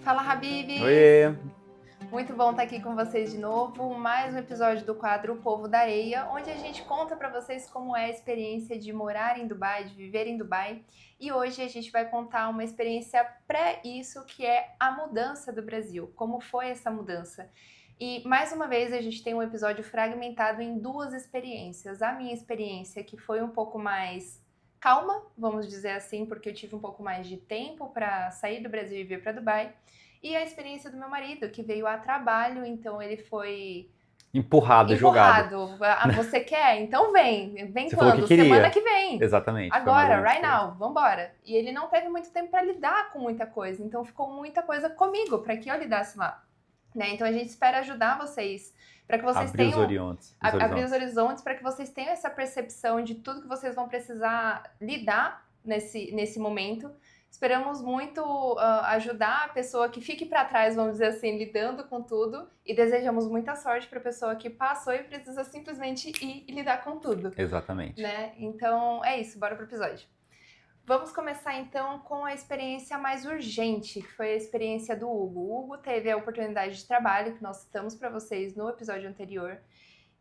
Fala, Habibs! Oiê! Muito bom estar aqui com vocês de novo. Mais um episódio do quadro O Povo da Areia, onde a gente conta para vocês como é a experiência de morar em Dubai, de viver em Dubai. E hoje a gente vai contar uma experiência pré isso, que é a mudança do Brasil. Como foi essa mudança? E mais uma vez a gente tem um episódio fragmentado em duas experiências. A minha experiência, que foi um pouco mais calma, vamos dizer assim, porque eu tive um pouco mais de tempo para sair do Brasil e vir para Dubai. E a experiência do meu marido, que veio a trabalho, então ele foi Empurrado, jogado. empurrado. Ah, você quer? Então vem. Vem Você falou quando? que queria. Semana que vem. Exatamente. Foi mais ou Agora, menos right isso. now, vambora. E ele não teve muito tempo para lidar com muita coisa, então ficou muita coisa comigo para que eu lidasse lá. Né? Então a gente espera ajudar vocês, para que vocês Abrir os tenham horizontes. abrir os horizontes, para que vocês tenham essa percepção de tudo que vocês vão precisar lidar nesse momento. Esperamos muito ajudar a pessoa que fique para trás, vamos dizer assim, lidando com tudo, e desejamos muita sorte para a pessoa que passou e precisa simplesmente ir e lidar com tudo. Exatamente. Né? Então é isso, bora pro episódio. Vamos começar então com a experiência mais urgente, que foi a experiência do Hugo. O Hugo teve a oportunidade de trabalho, que nós citamos para vocês no episódio anterior,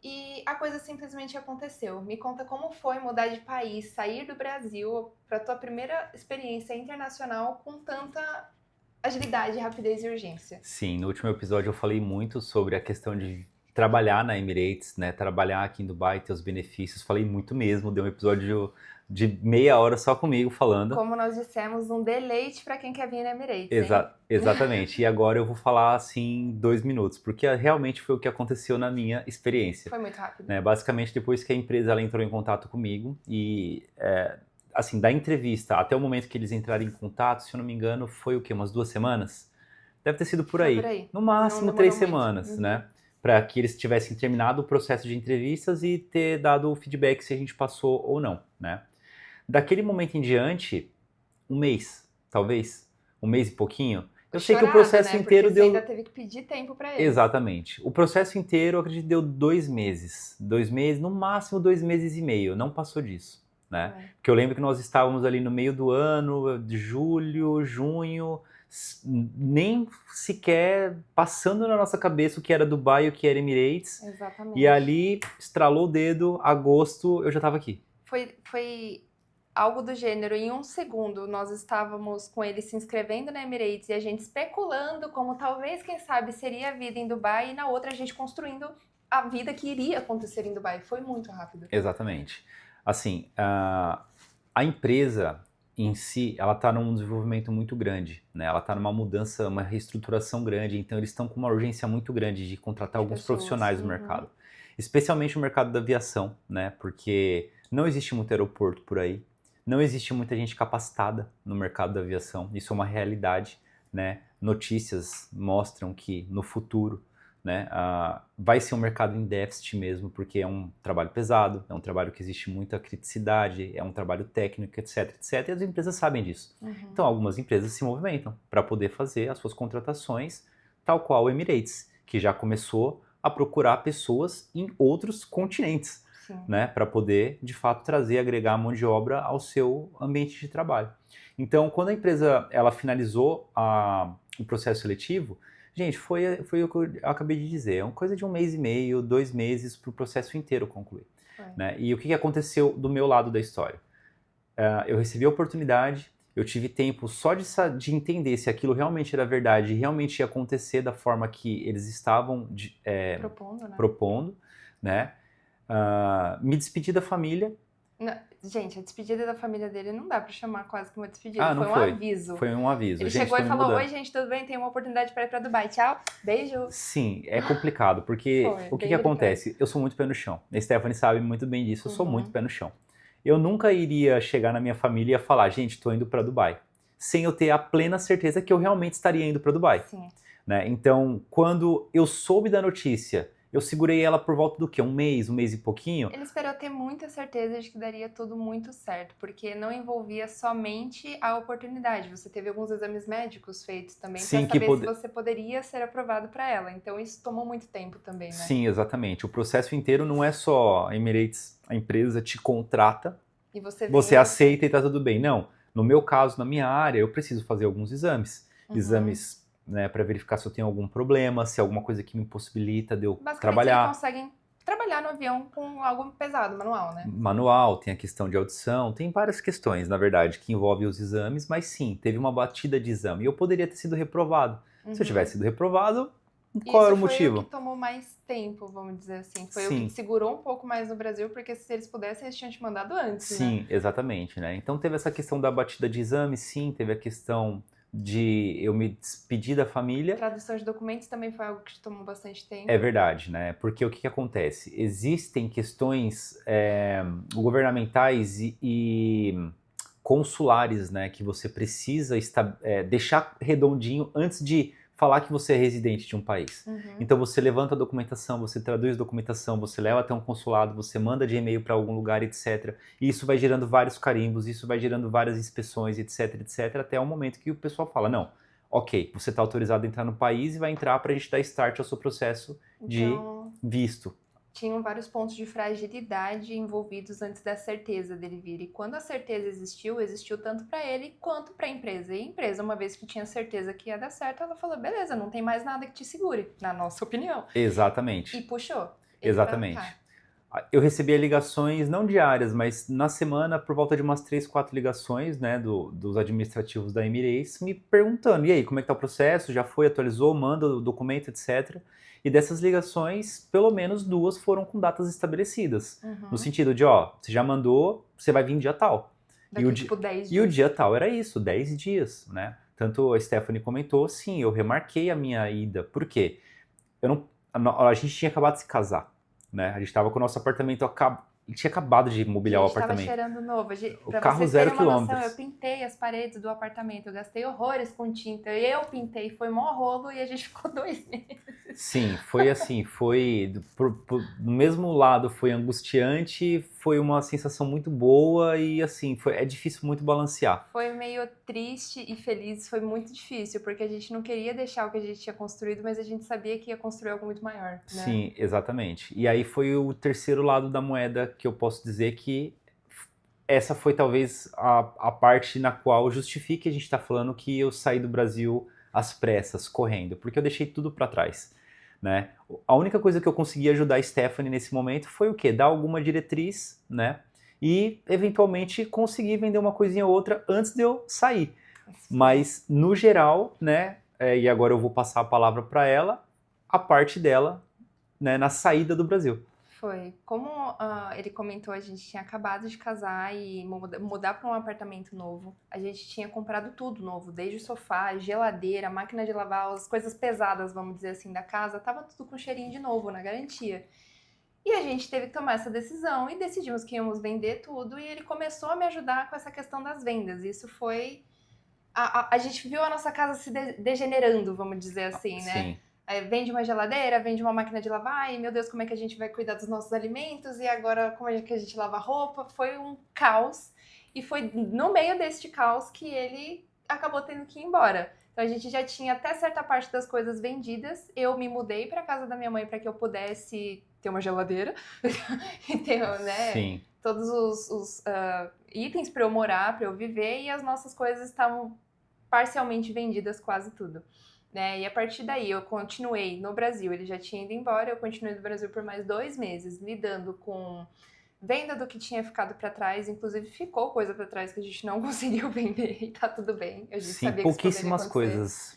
e a coisa simplesmente aconteceu. Me conta como foi mudar de país, sair do Brasil para tua primeira experiência internacional com tanta agilidade, rapidez e urgência. Sim, no último episódio eu falei muito sobre a questão de trabalhar na Emirates, né? Trabalhar aqui em Dubai, ter os benefícios. Falei muito mesmo, deu um episódio de meia hora só comigo falando. Como nós dissemos, um deleite para quem quer vir na Emirates, hein? Exatamente. E agora eu vou falar assim 2 minutos, porque realmente foi o que aconteceu na minha experiência. Foi muito rápido. Né? Basicamente, depois que a empresa ela entrou em contato comigo e, assim, da entrevista até o momento que eles entraram em contato, se eu não me engano, foi o quê? Umas 2 semanas? Deve ter sido por aí. Foi por aí. No máximo Não 3 demorou muito. semanas, Uhum. né? Para que eles tivessem terminado o processo de entrevistas e ter dado o feedback se a gente passou ou não, né? Daquele momento em diante, 1 mês, talvez, 1 mês e pouquinho. Eu sei que o processo né? inteiro Porque deu... você ainda teve que pedir tempo para eles. Exatamente. O processo inteiro, eu acredito, deu 2 meses. 2 meses, no máximo 2 meses e meio. Não passou disso, né? É. Porque eu lembro que nós estávamos ali no meio do ano, de julho, junho, nem sequer passando na nossa cabeça o que era Dubai e o que era Emirates. Exatamente. E ali, estralou o dedo, agosto, eu já estava aqui. Foi algo do gênero, em 1 segundo nós estávamos com ele se inscrevendo na Emirates e a gente especulando como talvez, quem sabe, seria a vida em Dubai, e na outra a gente construindo a vida que iria acontecer em Dubai. Foi muito rápido. Exatamente. Assim, a empresa em si, ela está num desenvolvimento muito grande, né? Ela está numa mudança, uma reestruturação grande, então eles estão com uma urgência muito grande de contratar alguns profissionais no mercado. Especialmente no mercado da aviação, né? Porque não existe muito aeroporto por aí, não existe muita gente capacitada no mercado da aviação, isso é uma realidade, né? Notícias mostram que no futuro, né, vai ser um mercado em déficit mesmo, porque é um trabalho pesado, é um trabalho que existe muita criticidade, é um trabalho técnico, etc, etc, e as empresas sabem disso. Então algumas empresas se movimentam para poder fazer as suas contratações, tal qual o Emirates, que já começou a procurar pessoas em outros continentes, né, para poder, de fato, trazer, agregar a mão de obra ao seu ambiente de trabalho. Então, quando a empresa ela finalizou o processo seletivo, gente, foi o que eu acabei de dizer, é uma coisa de 1 mês e meio, 2 meses para o processo inteiro concluir. Né? E o que aconteceu do meu lado da história? Eu recebi a oportunidade, eu tive tempo só de entender se aquilo realmente era verdade e realmente ia acontecer da forma que eles estavam propondo, né? Me despedi da família. Não, gente, a despedida da família dele não dá pra chamar quase que uma despedida, Não foi um aviso. Foi um aviso. Ele gente, chegou e falou, mudando. oi gente, tudo bem? Tem uma oportunidade para ir pra Dubai, tchau, beijo. Sim, é complicado, porque o que acontece? Eu sou muito pé no chão, a Stephanie sabe muito bem disso, eu sou muito pé no chão. Eu nunca iria chegar na minha família e falar, gente, tô indo pra Dubai, sem eu ter a plena certeza que eu realmente estaria indo pra Dubai. Sim. Né? Então, quando eu soube da notícia, eu segurei ela por volta do quê? 1 mês e pouquinho? Ele esperou ter muita certeza de que daria tudo muito certo, porque não envolvia somente a oportunidade. Você teve alguns exames médicos feitos também para saber se você poderia ser aprovado para ela. Então isso tomou muito tempo também, né? Sim, exatamente. O processo inteiro não é só a Emirates, a empresa te contrata, e você aceita e tá tudo bem. Não. No meu caso, na minha área, eu preciso fazer alguns exames. Exames né, para verificar se eu tenho algum problema, se é alguma coisa que me impossibilita de eu Basicamente, trabalhar. eles conseguem trabalhar no avião com algo pesado, manual, né? Manual, tem a questão de audição, tem várias questões, na verdade, que envolvem os exames, mas sim, teve uma batida de exame e eu poderia ter sido reprovado. Se eu tivesse sido reprovado, qual era o motivo? Isso foi o que tomou mais tempo, vamos dizer assim. Foi o que te segurou um pouco mais no Brasil, porque se eles pudessem, eles tinham te mandado antes, Sim, né? exatamente, né? Então teve essa questão da batida de exame, sim, teve a questão de eu me despedir da família. Tradução de documentos também foi algo que te tomou bastante tempo. É verdade, né? Porque o que acontece? Existem questões governamentais e consulares, né? Que você precisa deixar redondinho antes de falar que você é residente de um país. Então você levanta a documentação, você traduz a documentação, você leva até um consulado, você manda de e-mail para algum lugar, etc. E isso vai gerando vários carimbos, isso vai gerando várias inspeções, etc, etc, até o momento que o pessoal fala, não, ok, você está autorizado a entrar no país e vai entrar para a gente dar start ao seu processo de visto. Tinham vários pontos de fragilidade envolvidos antes da certeza dele vir. E quando a certeza existiu, existiu tanto para ele quanto para a empresa. E a empresa, uma vez que tinha certeza que ia dar certo, ela falou, beleza, não tem mais nada que te segure, na nossa opinião. Exatamente. E puxou. Exatamente. Eu recebia ligações, não diárias, mas na semana, por volta de umas 3, 4 ligações, né, dos administrativos da Emirates, me perguntando, e aí, como é que tá o processo? Já foi, atualizou, manda o documento, etc. E dessas ligações, pelo menos 2 foram com datas estabelecidas. No sentido de, ó, você já mandou, você vai vir dia tal. Daqui, tipo 10 dias. E o dia tal era isso, 10 dias, né? Tanto a Stephanie comentou, sim, eu remarquei a minha ida. Por quê? A gente tinha acabado de se casar. Né? A gente estava com o nosso apartamento, tinha acabado de mobiliar o apartamento. Estava cheirando novo. O carro 0 km. Eu pintei as paredes do apartamento, eu gastei horrores com tinta, eu pintei, foi mó rolo e a gente ficou 2 meses. Sim, foi assim, no mesmo lado foi angustiante, foi uma sensação muito boa e assim, é difícil muito balancear. Foi meio triste e feliz, foi muito difícil, porque a gente não queria deixar o que a gente tinha construído, mas a gente sabia que ia construir algo muito maior, né? Sim, exatamente. E aí foi o terceiro lado da moeda que eu posso dizer que essa foi talvez a parte na qual justifique a gente estar falando que eu saí do Brasil às pressas, correndo, porque eu deixei tudo para trás. Né? A única coisa que eu consegui ajudar a Stephanie nesse momento foi o quê? Dar alguma diretriz, né? E eventualmente conseguir vender uma coisinha ou outra antes de eu sair. Mas no geral, né? E agora eu vou passar a palavra para ela, a parte dela, né? Na saída do Brasil. Foi. Como ele comentou, a gente tinha acabado de casar e mudar para um apartamento novo. A gente tinha comprado tudo novo, desde o sofá, geladeira, máquina de lavar, as coisas pesadas, vamos dizer assim, da casa. Tava tudo com cheirinho de novo, na garantia. E a gente teve que tomar essa decisão e decidimos que íamos vender tudo. E ele começou a me ajudar com essa questão das vendas. Isso foi... A gente viu a nossa casa se degenerando, vamos dizer assim, né? Sim. Vende uma geladeira, vende uma máquina de lavar, e meu Deus, como é que a gente vai cuidar dos nossos alimentos? E agora, como é que a gente lava roupa? Foi um caos, e foi no meio deste caos que ele acabou tendo que ir embora. Então a gente já tinha até certa parte das coisas vendidas, eu me mudei para casa da minha mãe para que eu pudesse ter uma geladeira, e ter, né, Sim. todos os itens para eu morar, para eu viver, e as nossas coisas estavam parcialmente vendidas, quase tudo. Né? E a partir daí eu continuei no Brasil, ele já tinha ido embora, eu continuei no Brasil por mais 2 meses, lidando com venda do que tinha ficado para trás, inclusive ficou coisa para trás que a gente não conseguiu vender e tá tudo bem. A gente sabia que pouquíssimas coisas,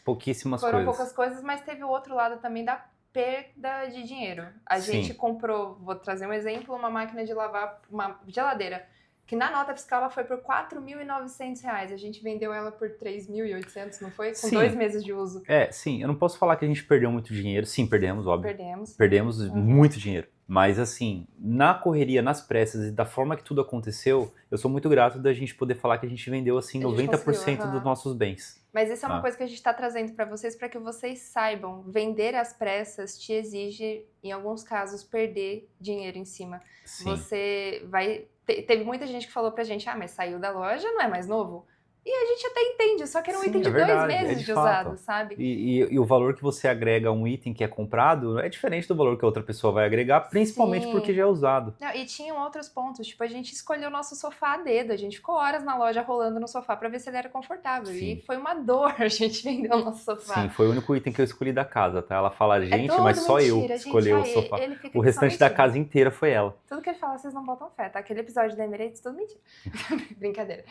Foram poucas coisas, mas teve o outro lado também da perda de dinheiro. A gente comprou, vou trazer um exemplo, uma máquina de lavar, uma geladeira, que na nota fiscal ela foi por R$ 4.900. A gente vendeu ela por 3.800, não foi? Com 2 meses de uso. Sim. Eu não posso falar que a gente perdeu muito dinheiro. Sim, perdemos, óbvio. Perdemos muito dinheiro. Mas assim, na correria, nas pressas e da forma que tudo aconteceu, eu sou muito grato da gente poder falar que a gente vendeu assim 90% dos nossos bens. Mas isso é uma coisa que a gente está trazendo para vocês vocês saibam, vender às pressas te exige, em alguns casos, perder dinheiro em cima. Sim. Você vai... Teve muita gente que falou pra gente, mas saiu da loja, não é mais novo? E a gente até entende, só que era um Sim, item é de verdade, 2 meses de de fato. usado, sabe? E o valor que você agrega a um item que é comprado é diferente do valor que a outra pessoa vai agregar, principalmente porque Sim. já é usado. Não, e tinham outros pontos, tipo, a gente escolheu o nosso sofá a dedo, a gente ficou horas na loja rolando no sofá pra ver se ele era confortável. E Sim. foi uma dor a gente vender o nosso Sim, sofá. foi o único item que eu escolhi da casa, tá? Ela fala, É gente, mas tudo só eu mentira, gente. escolhi o Ai, sofá. ele fica O aqui só restante da mentindo. casa inteira foi ela. Tudo que ele fala, vocês não botam fé, tá? Aquele episódio da Emirates, tudo mentira. Brincadeira.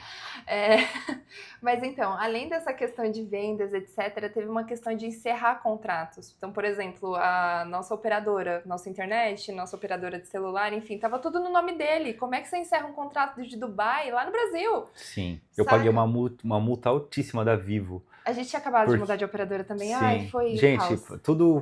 É, mas então, além dessa questão de vendas, etc., teve uma questão de encerrar contratos. Então, por exemplo, a nossa operadora, nossa internet, nossa operadora de celular, enfim, tava tudo no nome dele. Como é que você encerra um contrato de Dubai lá no Brasil? Sim, eu Saca? paguei uma multa altíssima da Vivo. A gente tinha acabado de Porque, mudar de operadora também. Ai, sim, foi o gente, caos. tudo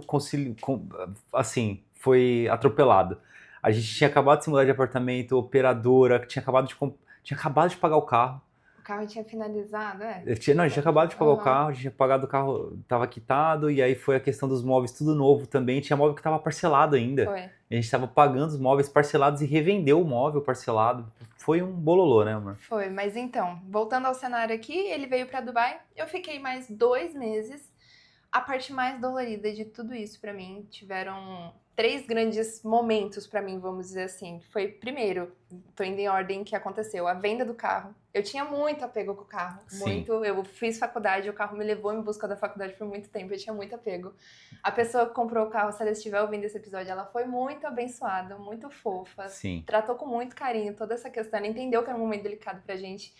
assim, foi atropelado. A gente tinha acabado de se mudar de apartamento, operadora, tinha acabado de pagar o carro. O carro tinha finalizado, é? Não, a gente tinha acabado de pagar o Aham. carro, a gente tinha pagado o carro, tava quitado, e aí foi a questão dos móveis, tudo novo também. Tinha móvel que tava parcelado ainda. Foi. A gente tava pagando os móveis parcelados e revendeu o móvel parcelado. Foi um bololô, né, amor? Foi, mas então, voltando ao cenário aqui, ele veio pra Dubai, eu fiquei mais 2 meses. A parte mais dolorida de tudo isso pra mim tiveram 3 grandes momentos pra mim, vamos dizer assim. Foi, primeiro, tô indo em ordem que aconteceu, a venda do carro. Eu tinha muito apego com o carro, Sim. muito. Eu fiz faculdade, o carro me levou em busca da faculdade por muito tempo, eu tinha muito apego. A pessoa que comprou o carro, se ela estiver ouvindo esse episódio, ela foi muito abençoada, muito fofa, Sim, tratou com muito carinho toda essa questão, ela entendeu que era um momento delicado pra gente,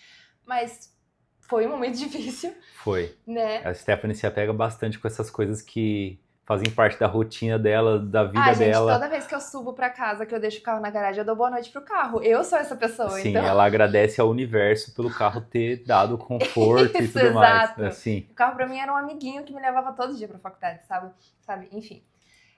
mas foi um momento difícil, foi. né? A Stephanie se apega bastante com essas coisas que fazem parte da rotina dela, da vida Ah, gente, dela. toda vez que eu subo pra casa, que eu deixo o carro na garagem, eu dou boa noite pro carro. Eu sou essa pessoa, Sim, então... ela agradece ao universo pelo carro ter dado conforto e Isso, tudo mais. exato. Assim, O carro pra mim era um amiguinho que me levava todo dia pra faculdade, sabe? Enfim.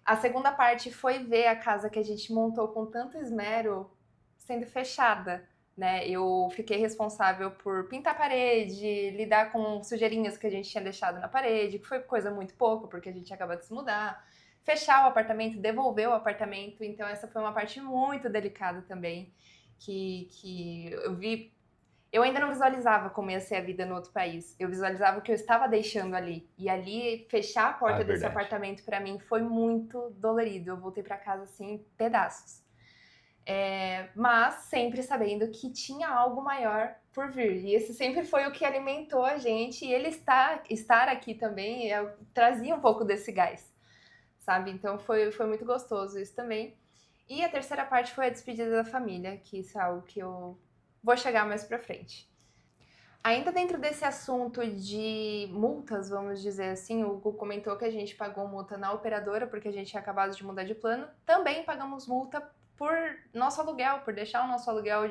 A segunda parte foi ver a casa que a gente montou com tanto esmero sendo fechada, né? Eu fiquei responsável por pintar a parede, lidar com sujeirinhas que a gente tinha deixado na parede, que foi coisa muito pouco, porque a gente tinha acabado de se mudar. Fechar o apartamento, devolver o apartamento. Então essa foi uma parte muito delicada também, que eu vi. Eu ainda não visualizava como ia ser a vida no outro país. Eu visualizava o que eu estava deixando ali. E ali, fechar a porta é desse verdade. apartamento pra mim foi muito dolorido. Eu voltei pra casa assim, em pedaços. Mas sempre sabendo que tinha algo maior por vir. E esse sempre foi o que alimentou a gente. E ele estar aqui também trazia um pouco desse gás, sabe? Então foi muito gostoso isso também. E a terceira parte foi a despedida da família, que isso é algo que eu vou chegar mais pra frente. Ainda dentro desse assunto de multas, vamos dizer assim, o Hugo comentou que a gente pagou multa na operadora porque a gente tinha acabado de mudar de plano. Também pagamos multa por nosso aluguel, por deixar o nosso aluguel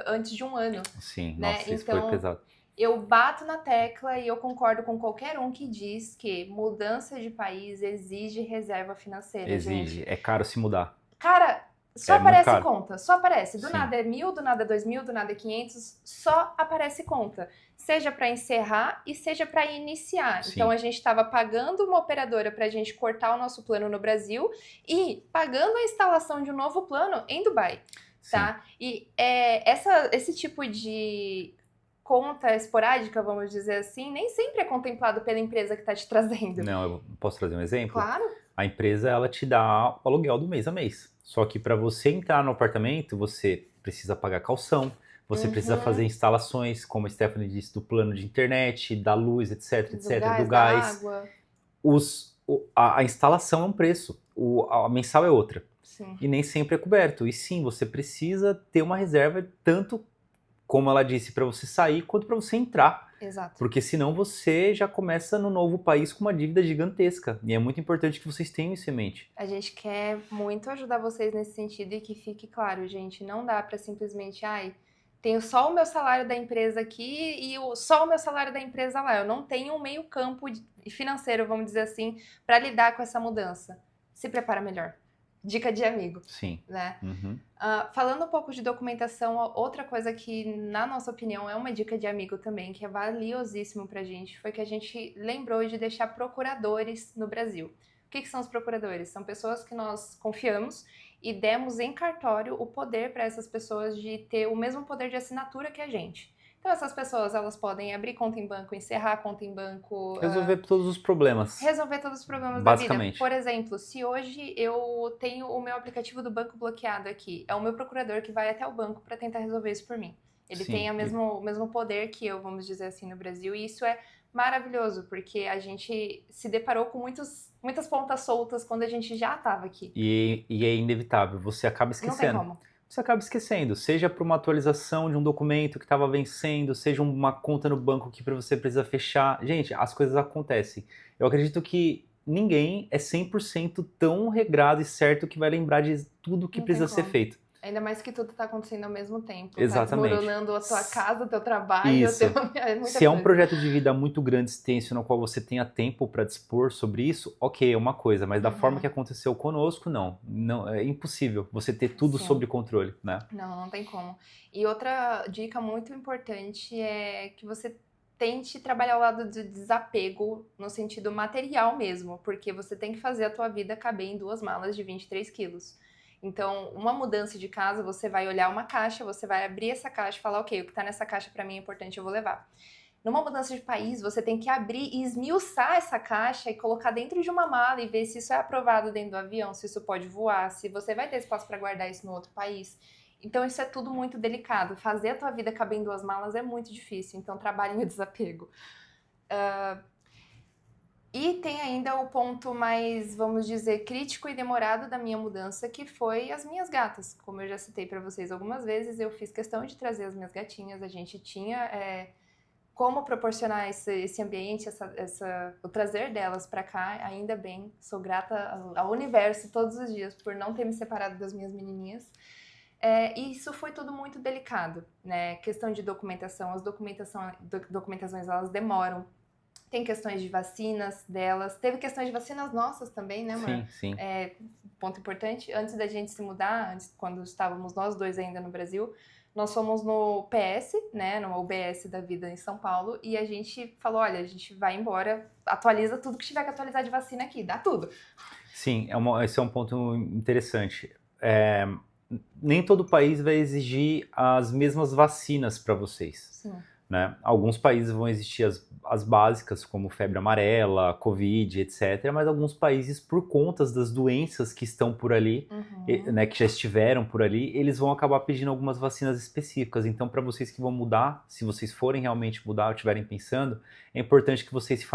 antes de um ano. Sim, né? nossa, isso Então, foi pesado. Eu bato na tecla e eu concordo com qualquer um que diz que mudança de país exige reserva financeira, Exige, gente. é caro se mudar. Cara, só É muito aparece caro. conta, só aparece. Do Sim. nada é 1.000, do nada é 2.000, do nada é 500, só aparece conta. Seja para encerrar e seja para iniciar. Sim. Então a gente estava pagando uma operadora para a gente cortar o nosso plano no Brasil e pagando a instalação de um novo plano em Dubai, tá? E esse tipo de conta esporádica, vamos dizer assim, nem sempre é contemplado pela empresa que está te trazendo. Não, eu posso trazer um exemplo? Claro. A empresa, ela te dá o aluguel do mês a mês. Só que para você entrar no apartamento, você precisa pagar calção, você precisa fazer instalações, como a Stephanie disse, do plano de internet, da luz, etc, etc, do gás. Da água. A instalação é um preço, a mensal é outra. Sim. E nem sempre é coberto. E sim, você precisa ter uma reserva, tanto como ela disse, para você sair, quanto para você entrar. Exato. Porque senão você já começa no novo país com uma dívida gigantesca. E é muito importante que vocês tenham isso em mente. A gente quer muito ajudar vocês nesse sentido e que fique claro, gente, não dá para simplesmente, tenho só o meu salário da empresa aqui e só o meu salário da empresa lá. Eu não tenho um meio campo financeiro, vamos dizer assim, para lidar com essa mudança. Se prepara melhor. Dica de amigo. Sim. Né? Uhum. Falando um pouco de documentação, outra coisa que, na nossa opinião, é uma dica de amigo também, que é valiosíssimo pra gente, foi que a gente lembrou de deixar procuradores no Brasil. O que são os procuradores? São pessoas que nós confiamos e demos em cartório o poder para essas pessoas de ter o mesmo poder de assinatura que a gente. Então essas pessoas, elas podem abrir conta em banco, encerrar conta em banco, Resolver todos os problemas, resolver todos os problemas da vida. basicamente. Por exemplo, se hoje eu tenho o meu aplicativo do banco bloqueado aqui, é o meu procurador que vai até o banco para tentar resolver isso por mim. Ele tem Sim, o mesmo poder que eu, vamos dizer assim, no Brasil, e isso é maravilhoso, porque a gente se deparou com muitas pontas soltas quando a gente já estava aqui. e é inevitável, você acaba Não tem esquecendo. como. Você acaba esquecendo, seja para uma atualização de um documento que estava vencendo, seja uma conta no banco que você precisa fechar. Gente, as coisas acontecem. Eu acredito que ninguém é 100% tão regrado e certo que vai lembrar de tudo que Não tem precisa ser como. feito. Ainda mais que tudo tá acontecendo ao mesmo tempo. Exatamente. Tá desmoronando a tua casa, o teu trabalho, Isso. é muita Se é um coisa. projeto de vida muito grande, extenso, no qual você tenha tempo para dispor sobre isso, ok, é uma coisa, mas da forma que aconteceu conosco, não. Não, é impossível você ter tudo Sim. sob controle, né? Não tem como. E outra dica muito importante é que você tente trabalhar o lado do desapego no sentido material mesmo, porque você tem que fazer a tua vida caber em 2 malas de 23 quilos. Então, uma mudança de casa, você vai olhar uma caixa, você vai abrir essa caixa e falar, ok, o que tá nessa caixa pra mim é importante, eu vou levar. Numa mudança de país, você tem que abrir e esmiuçar essa caixa e colocar dentro de uma mala e ver se isso é aprovado dentro do avião, se isso pode voar, se você vai ter espaço para guardar isso no outro país. Então isso é tudo muito delicado. Fazer a tua vida caber em 2 malas é muito difícil, então trabalhe no desapego. E tem ainda o ponto mais, vamos dizer, crítico e demorado da minha mudança, que foi as minhas gatas. Como eu já citei para vocês algumas vezes, eu fiz questão de trazer as minhas gatinhas, a gente tinha como proporcionar esse ambiente, o trazer delas para cá, ainda bem. Sou grata ao universo todos os dias por não ter me separado das minhas menininhas. E isso foi tudo muito delicado, né? Questão de documentação, as documentações elas demoram. Tem questões de vacinas delas, teve questões de vacinas nossas também, né, amor? Sim. Ponto importante, antes da gente se mudar, quando estávamos nós dois ainda no Brasil, nós fomos no PS, né, no UBS da vida em São Paulo, e a gente falou, olha, a gente vai embora, atualiza tudo que tiver que atualizar de vacina aqui, dá tudo. Sim, esse é um ponto interessante. Nem todo país vai exigir as mesmas vacinas para vocês. Sim. Né? Alguns países vão existir as básicas, como febre amarela, Covid, etc. Mas alguns países, por conta das doenças que estão por ali, né, que já estiveram por ali, eles vão acabar pedindo algumas vacinas específicas. Então, para vocês que vão mudar, se vocês forem realmente mudar ou estiverem pensando, é importante que vocês se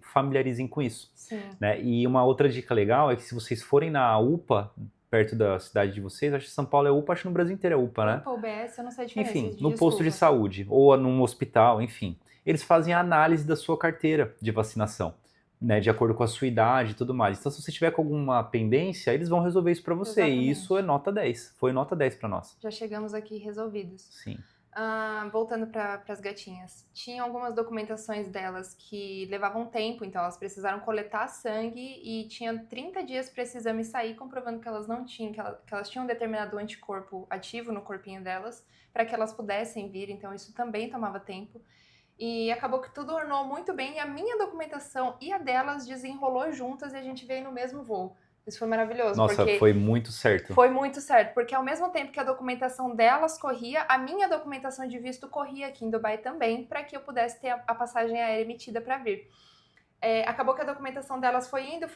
familiarizem com isso. Sim. Né? E uma outra dica legal é que se vocês forem na UPA, perto da cidade de vocês, acho que São Paulo é UPA, acho que no Brasil inteiro é UPA, né? UPA, UBS, eu não sei a diferença. Enfim, no posto de saúde ou num hospital, enfim. Eles fazem a análise da sua carteira de vacinação, né, de acordo com a sua idade e tudo mais. Então, se você tiver com alguma pendência, eles vão resolver isso para você. Exatamente. E isso é nota 10. Foi nota 10 para nós. Já chegamos aqui resolvidos. Sim. Voltando para as gatinhas, tinha algumas documentações delas que levavam tempo, então elas precisaram coletar sangue e tinha 30 dias para esse exame sair, comprovando que elas não tinham, que elas tinham um determinado anticorpo ativo no corpinho delas, para que elas pudessem vir, então isso também tomava tempo. E acabou que tudo ornou muito bem, e a minha documentação e a delas desenrolou juntas e a gente veio no mesmo voo. Isso foi maravilhoso. Nossa, porque foi muito certo. Foi muito certo, porque ao mesmo tempo que a documentação delas corria, a minha documentação de visto corria aqui em Dubai também, para que eu pudesse ter a passagem aérea emitida para vir. Acabou que a documentação delas foi indo,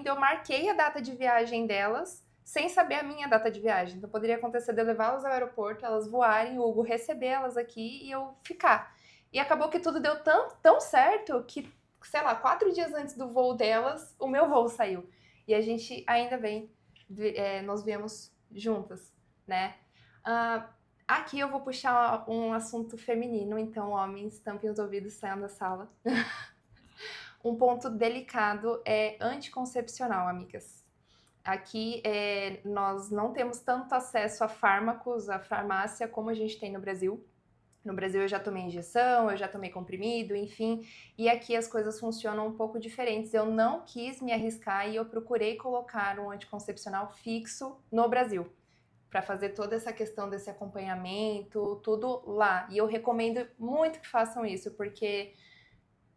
eu marquei a data de viagem delas, sem saber a minha data de viagem. Então poderia acontecer de eu levá-las ao aeroporto, elas voarem, o Hugo receber elas aqui e eu ficar. E acabou que tudo deu tão certo que, sei lá, 4 dias antes do voo delas, o meu voo saiu. E a gente, ainda bem, nós viemos juntas, né? Aqui eu vou puxar um assunto feminino, então homens, tampem os ouvidos, saiam da sala. Um ponto delicado é anticoncepcional, amigas. Aqui nós não temos tanto acesso a fármacos, a farmácia, como a gente tem no Brasil. No Brasil eu já tomei injeção, eu já tomei comprimido, enfim. E aqui as coisas funcionam um pouco diferentes. Eu não quis me arriscar e eu procurei colocar um anticoncepcional fixo no Brasil, para fazer toda essa questão desse acompanhamento, tudo lá. E eu recomendo muito que façam isso, porque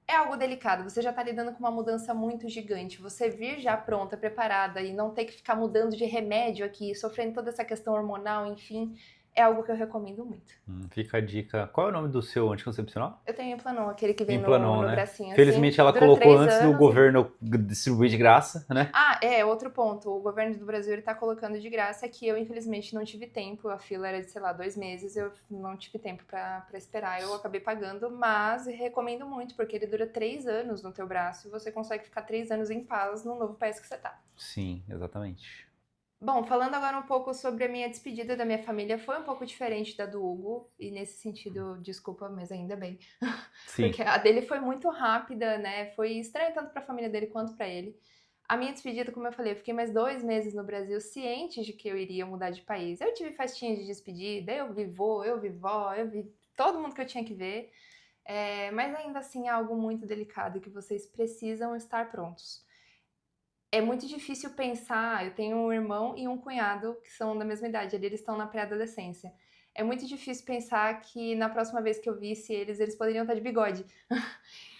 é algo delicado. Você já está lidando com uma mudança muito gigante. Você vir já pronta, preparada e não ter que ficar mudando de remédio aqui, sofrendo toda essa questão hormonal, enfim, é algo que eu recomendo muito. Fica a dica. Qual é o nome do seu anticoncepcional? Eu tenho Implanon, aquele que vem Implanon, no né? bracinho assim. Felizmente ela Dura colocou 3 antes do anos. governo distribuir de graça, né? Outro ponto. O governo do Brasil ele tá colocando de graça que eu, infelizmente, não tive tempo. A fila era de, sei lá, 2 meses. Eu não tive tempo pra esperar. Eu acabei pagando, mas recomendo muito, porque ele dura 3 anos no teu braço e você consegue ficar 3 anos em paz no novo país que você tá. Sim, exatamente. Bom, falando agora um pouco sobre a minha despedida da minha família, foi um pouco diferente da do Hugo, e nesse sentido, desculpa, mas ainda bem. Sim. Porque a dele foi muito rápida, né? Foi estranho tanto pra família dele quanto pra ele. A minha despedida, como eu falei, eu fiquei mais 2 meses no Brasil, ciente de que eu iria mudar de país. Eu tive festinha de despedida, eu vi vô, eu vi vó, eu vi todo mundo que eu tinha que ver. Mas ainda assim é algo muito delicado que vocês precisam estar prontos. É muito difícil pensar. Eu tenho um irmão e um cunhado que são da mesma idade, eles estão na pré-adolescência. É muito difícil pensar que na próxima vez que eu visse eles, eles poderiam estar de bigode.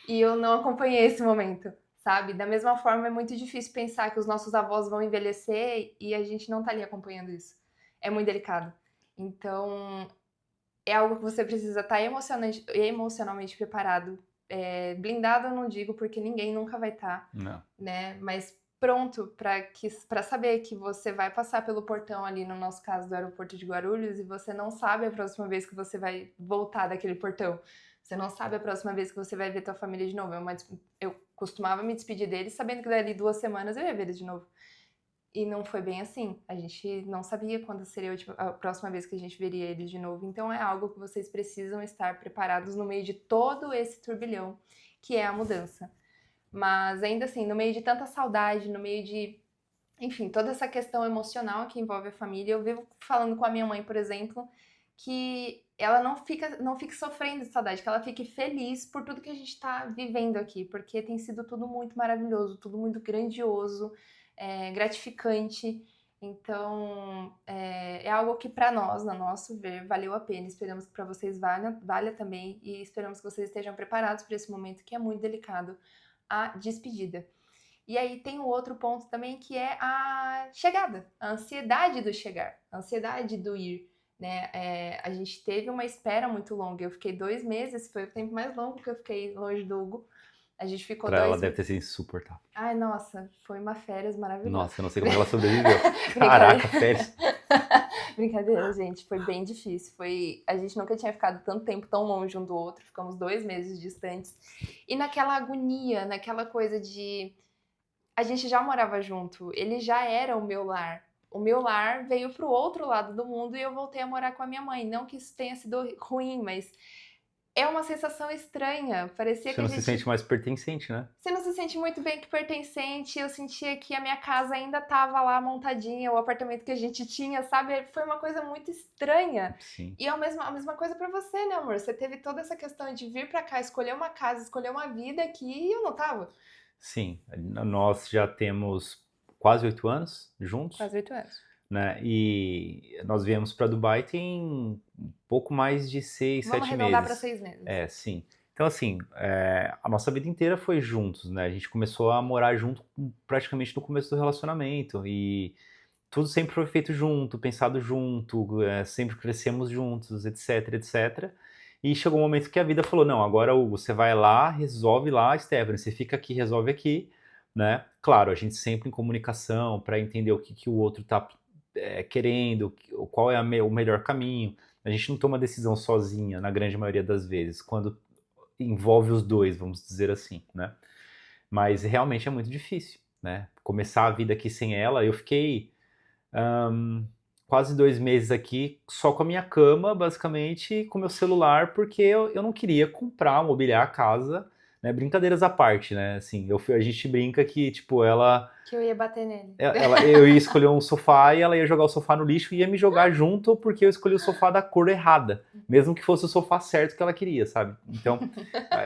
E eu não acompanhei esse momento, sabe? Da mesma forma, é muito difícil pensar que os nossos avós vão envelhecer e a gente não tá ali acompanhando isso. É muito delicado. Então, é algo que você precisa estar emocionalmente preparado. Blindado eu não digo, porque ninguém nunca vai estar, Não. né? Mas pronto para saber que você vai passar pelo portão ali, no nosso caso do aeroporto de Guarulhos, e você não sabe a próxima vez que você vai voltar daquele portão. Você não sabe a próxima vez que você vai ver tua família de novo. Eu costumava me despedir deles sabendo que dali 2 semanas eu ia ver eles de novo. E não foi bem assim. A gente não sabia quando seria a próxima vez que a gente veria eles de novo. Então é algo que vocês precisam estar preparados no meio de todo esse turbilhão que é a mudança. Mas ainda assim, no meio de tanta saudade, no meio de, enfim, toda essa questão emocional que envolve a família, eu vivo falando com a minha mãe, por exemplo, que ela não fique sofrendo de saudade, que ela fique feliz por tudo que a gente está vivendo aqui, porque tem sido tudo muito maravilhoso, tudo muito grandioso, gratificante. Então, é algo que para nós, no nosso ver, valeu a pena. Esperamos que para vocês valha também e esperamos que vocês estejam preparados para esse momento que é muito delicado, a despedida. E aí tem o outro ponto também que é a chegada, a ansiedade do chegar, a ansiedade do ir, né? A gente teve uma espera muito longa. Eu fiquei 2 meses, foi o tempo mais longo que eu fiquei longe do Hugo. A gente ficou Pra ela 2 deve meses. ter sido insuportável. Ai, nossa, foi uma férias maravilhosa. Nossa, eu não sei como ela sobreviveu. Brincadeira. Caraca, férias. Brincadeira, gente, foi bem difícil. A gente nunca tinha ficado tanto tempo tão longe um do outro, ficamos 2 meses distantes. E naquela agonia, naquela coisa de a gente já morava junto, ele já era o meu lar. O meu lar veio pro outro lado do mundo e eu voltei a morar com a minha mãe. Não que isso tenha sido ruim, mas é uma sensação estranha. Parecia Você que a não se sente gente. mais pertencente, né? Você não se sente muito bem que pertencente. Eu sentia que a minha casa ainda tava lá montadinha, o apartamento que a gente tinha, sabe? Foi uma coisa muito estranha. Sim. E é a mesma coisa pra você, né, amor? Você teve toda essa questão de vir pra cá, escolher uma casa, escolher uma vida aqui e eu não tava. Sim, nós já temos quase 8 anos juntos, Quase 8 anos. né? E nós viemos para Dubai tem um pouco mais de 6, Vamos 7 arredondar pra meses. 6 meses. Sim. Então, assim, a nossa vida inteira foi juntos, né? A gente começou a morar junto praticamente no começo do relacionamento e tudo sempre foi feito junto, pensado junto, sempre crescemos juntos, etc, etc. E chegou um momento que a vida falou, não, agora Hugo, você vai lá, resolve lá, Stephanie, você fica aqui, resolve aqui, né? Claro, a gente sempre em comunicação para entender o que o outro tá querendo, qual é o melhor caminho. A gente não toma decisão sozinha, na grande maioria das vezes, quando envolve os dois, vamos dizer assim, né? Mas realmente é muito difícil, né? Começar a vida aqui sem ela, eu fiquei quase 2 meses aqui só com a minha cama, basicamente, e com meu celular, porque eu não queria comprar, mobiliar a casa, né? Brincadeiras à parte, né? Assim, a gente brinca que, tipo, Que eu ia bater nele. eu ia escolher um sofá e ela ia jogar o sofá no lixo e ia me jogar junto porque eu escolhi o sofá da cor errada, mesmo que fosse o sofá certo que ela queria, sabe? Então,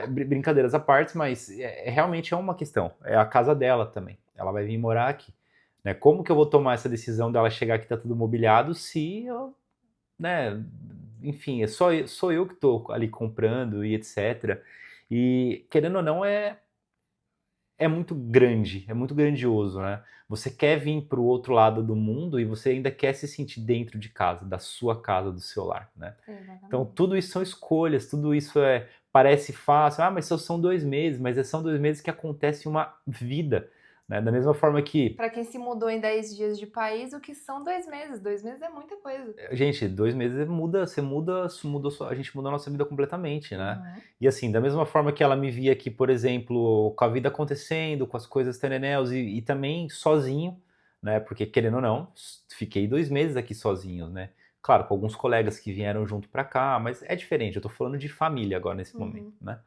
brincadeiras à parte, mas realmente é uma questão. É a casa dela também. Ela vai vir morar aqui. Né? Como que eu vou tomar essa decisão dela chegar aqui tá tudo mobiliado se eu, né? Enfim, sou eu que tô ali comprando e etc. E querendo ou não é muito grande, é muito grandioso, né? Você quer vir para o outro lado do mundo e você ainda quer se sentir dentro de casa, da sua casa, do seu lar, né? Então, Exatamente. tudo isso são escolhas, tudo isso parece fácil. Ah, mas só são 2 meses, mas são 2 meses que acontece uma vida, né? Da mesma forma que, Para quem se mudou em 10 dias de país, o que são 2 meses? 2 meses é muita coisa. gente, 2 meses muda, a gente muda a nossa vida completamente, né? Uhum. E assim, da mesma forma que ela me via aqui, por exemplo, com a vida acontecendo, com as coisas terenéus e também sozinho, né? Porque querendo ou não, fiquei 2 meses aqui sozinho, né? Claro, com alguns colegas que vieram junto pra cá, mas é diferente, eu tô falando de família agora nesse momento, Uhum. né?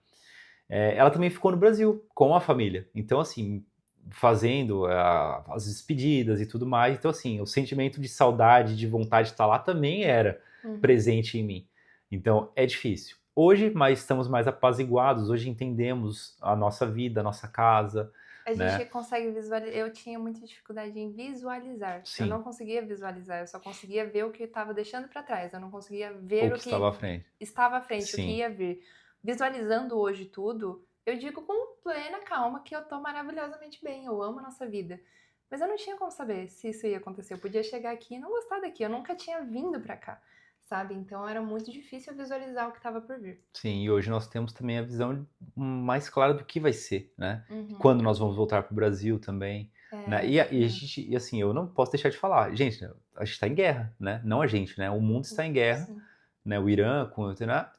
Ela também ficou no Brasil com a família. Então, assim, fazendo as despedidas e tudo mais. Então, assim, o sentimento de saudade, de vontade de estar lá também era Uhum. presente em mim. Então, é difícil. Hoje, mas estamos mais apaziguados, hoje entendemos a nossa vida, a nossa casa, A gente né? consegue visualizar. Eu tinha muita dificuldade em visualizar. Eu Sim, não conseguia visualizar, eu só conseguia ver o que estava deixando para trás. Eu não conseguia o ver o que estava que à frente. estava à frente, o que Sim, ia vir. Visualizando hoje tudo, eu digo com plena calma que eu tô maravilhosamente bem, eu amo a nossa vida. Mas eu não tinha como saber se isso ia acontecer. Eu podia chegar aqui e não gostar daqui. Eu nunca tinha vindo pra cá, sabe? Então era muito difícil visualizar o que estava por vir. sim. E hoje nós temos também a visão mais clara do que vai ser, né? Uhum. Quando nós vamos voltar para o Brasil também, né? É, E assim, eu não posso deixar de falar, gente, a gente está em guerra, né? Não a gente, né? O mundo está em guerra, sim, né? O Irã,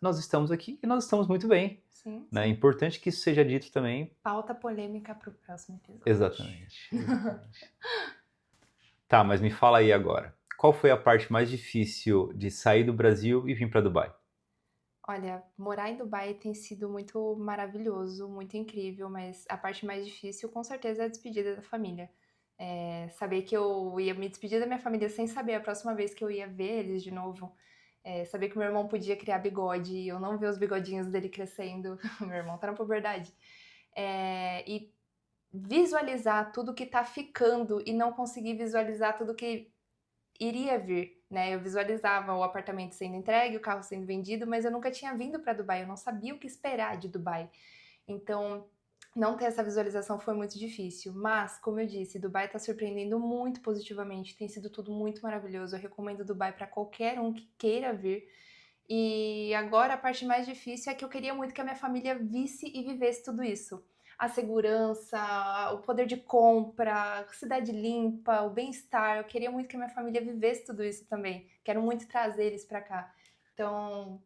nós estamos aqui e nós estamos muito bem, sim, né? É sim. importante que isso seja dito também. Pauta polêmica para o próximo episódio. Exatamente, exatamente. Tá, mas me fala aí agora, qual foi a parte mais difícil de sair do Brasil e vir para Dubai? Olha, morar em Dubai tem sido muito maravilhoso, muito incrível, mas a parte mais difícil com certeza é a despedida da família. Saber que eu ia me despedir da minha família sem saber a próxima vez que eu ia ver eles de novo. Saber que meu irmão podia criar bigode e eu não ver os bigodinhos dele crescendo. Meu irmão tá na puberdade. E visualizar tudo que tá ficando e não conseguir visualizar tudo que iria vir, né? Eu visualizava o apartamento sendo entregue, o carro sendo vendido, mas eu nunca tinha vindo para Dubai, eu não sabia o que esperar de Dubai. Então, não ter essa visualização foi muito difícil. Mas, como eu disse, Dubai está surpreendendo muito positivamente, tem sido tudo muito maravilhoso. Eu recomendo Dubai para qualquer um que queira vir. E agora a parte mais difícil é que eu queria muito que a minha família visse e vivesse tudo isso. A segurança, o poder de compra, a cidade limpa, o bem-estar. Eu queria muito que a minha família vivesse tudo isso também. Quero muito trazer eles pra cá. Então,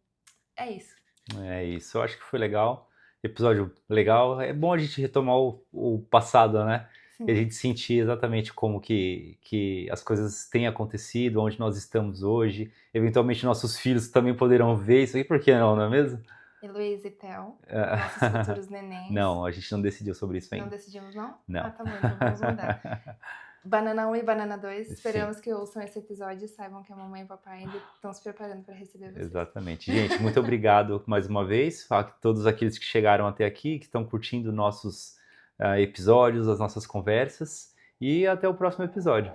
é isso. É isso, eu acho que foi legal. Episódio legal. É bom a gente retomar o passado, né? E a Sim. gente sentir exatamente como que as coisas têm acontecido, onde nós estamos hoje. Eventualmente nossos filhos também poderão ver isso aqui, por que não, não é mesmo? Heloísa e Theo, nossos futuros nenéns. Não, a gente não decidiu sobre isso Não ainda. decidimos, não? Ah, Não. tá bom, então vamos mudar. Banana 1 e Banana 2, Sim, esperamos que ouçam esse episódio e saibam que a mamãe e o papai ainda estão se preparando para receber vocês. exatamente. Gente, muito obrigado mais uma vez a todos aqueles que chegaram até aqui, que estão curtindo nossos episódios, as nossas conversas. E até o próximo episódio.